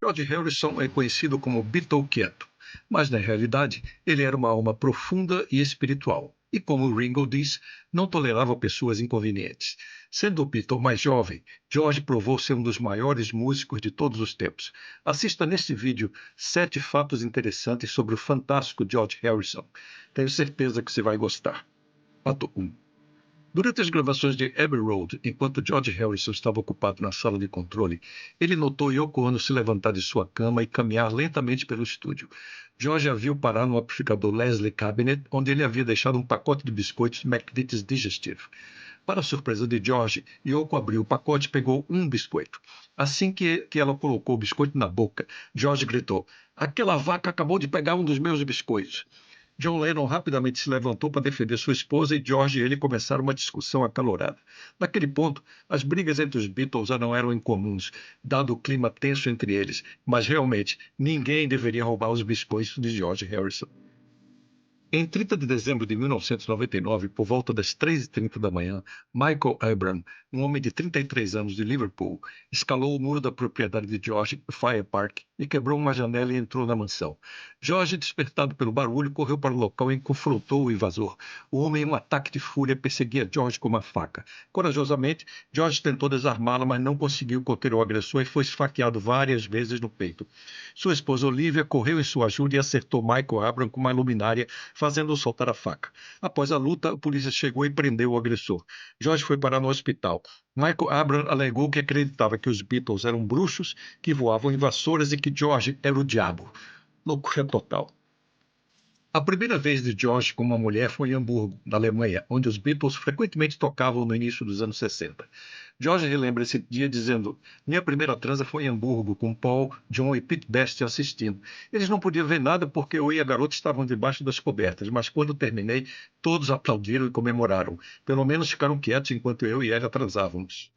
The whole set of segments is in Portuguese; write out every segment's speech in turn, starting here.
George Harrison é conhecido como Beatle quieto, mas na realidade ele era uma alma profunda e espiritual. E como Ringo diz, não tolerava pessoas inconvenientes. Sendo o Beatle mais jovem, George provou ser um dos maiores músicos de todos os tempos. Assista neste vídeo 7 fatos interessantes sobre o fantástico George Harrison. Tenho certeza que você vai gostar. Fato 1. Durante as gravações de Abbey Road, enquanto George Harrison estava ocupado na sala de controle, ele notou Yoko Ono se levantar de sua cama e caminhar lentamente pelo estúdio. George a viu parar no amplificador Leslie Cabinet, onde ele havia deixado um pacote de biscoitos McVitie's Digestive. Para a surpresa de George, Yoko abriu o pacote e pegou um biscoito. Assim que ela colocou o biscoito na boca, George gritou: "Aquela vaca acabou de pegar um dos meus biscoitos." John Lennon rapidamente se levantou para defender sua esposa e George e ele começaram uma discussão acalorada. Naquele ponto, as brigas entre os Beatles já não eram incomuns, dado o clima tenso entre eles, mas realmente ninguém deveria roubar os biscoitos de George Harrison. Em 30 de dezembro de 1999, por volta das 3h30 da manhã, Michael Abram, um homem de 33 anos de Liverpool, escalou o muro da propriedade de George, Fire Park, e quebrou uma janela e entrou na mansão. George, despertado pelo barulho, correu para o local e confrontou o invasor. O homem, em um ataque de fúria, perseguia George com uma faca. Corajosamente, George tentou desarmá-la, mas não conseguiu conter o agressor e foi esfaqueado várias vezes no peito. Sua esposa Olivia correu em sua ajuda e acertou Michael Abram com uma luminária, fazendo-o soltar a faca. Após a luta, a polícia chegou e prendeu o agressor. George foi parar no hospital. Michael Abram alegou que acreditava que os Beatles eram bruxos que voavam em vassouras e que George era o diabo. Loucura total. A primeira vez de George com uma mulher foi em Hamburgo, na Alemanha, onde os Beatles frequentemente tocavam no início dos anos 60. George relembra esse dia dizendo: "Minha primeira transa foi em Hamburgo, com Paul, John e Pete Best assistindo. Eles não podiam ver nada porque eu e a garota estavam debaixo das cobertas, mas quando terminei, todos aplaudiram e comemoraram. Pelo menos ficaram quietos enquanto eu e ela transávamos."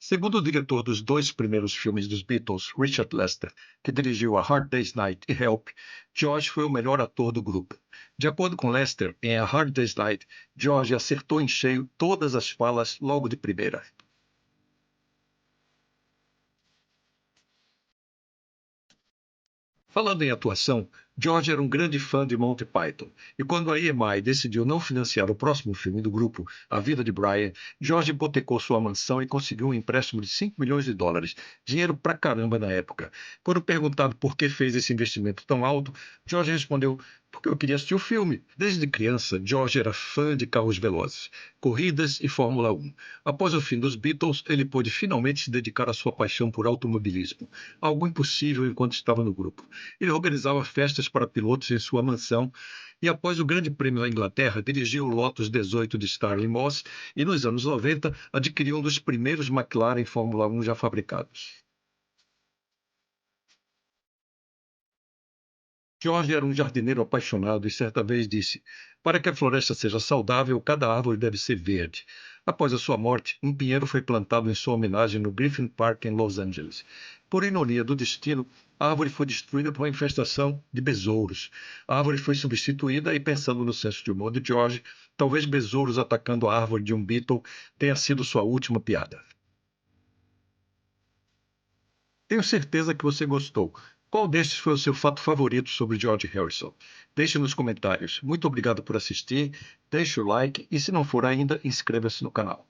Segundo o diretor dos 2 primeiros filmes dos Beatles, Richard Lester, que dirigiu A Hard Day's Night e Help, George foi o melhor ator do grupo. De acordo com Lester, em A Hard Day's Night, George acertou em cheio todas as falas logo de primeira. Falando em atuação, George era um grande fã de Monty Python, e quando a EMI decidiu não financiar o próximo filme do grupo, A Vida de Brian, George hipotecou sua mansão e conseguiu um empréstimo de US$ 5 milhões, dinheiro pra caramba na época. Quando perguntado por que fez esse investimento tão alto, George respondeu: "Porque eu queria assistir o filme." Desde criança, George era fã de carros velozes, corridas e Fórmula 1. Após o fim dos Beatles, ele pôde finalmente se dedicar à sua paixão por automobilismo, algo impossível enquanto estava no grupo. Ele organizava festas para pilotos em sua mansão e, após o Grande Prêmio da Inglaterra, dirigiu o Lotus 18 de Stirling Moss e, nos anos 90, adquiriu um dos primeiros McLaren Fórmula 1 já fabricados. George era um jardineiro apaixonado e certa vez disse: "Para que a floresta seja saudável, cada árvore deve ser verde." Após a sua morte, um pinheiro foi plantado em sua homenagem no Griffith Park, em Los Angeles. Por ironia do destino, a árvore foi destruída por uma infestação de besouros. A árvore foi substituída e, pensando no senso de humor de George, talvez besouros atacando a árvore de um Beatle tenha sido sua última piada. Tenho certeza que você gostou. Qual destes foi o seu fato favorito sobre George Harrison? Deixe nos comentários. Muito obrigado por assistir, deixe o like e, se não for ainda, inscreva-se no canal.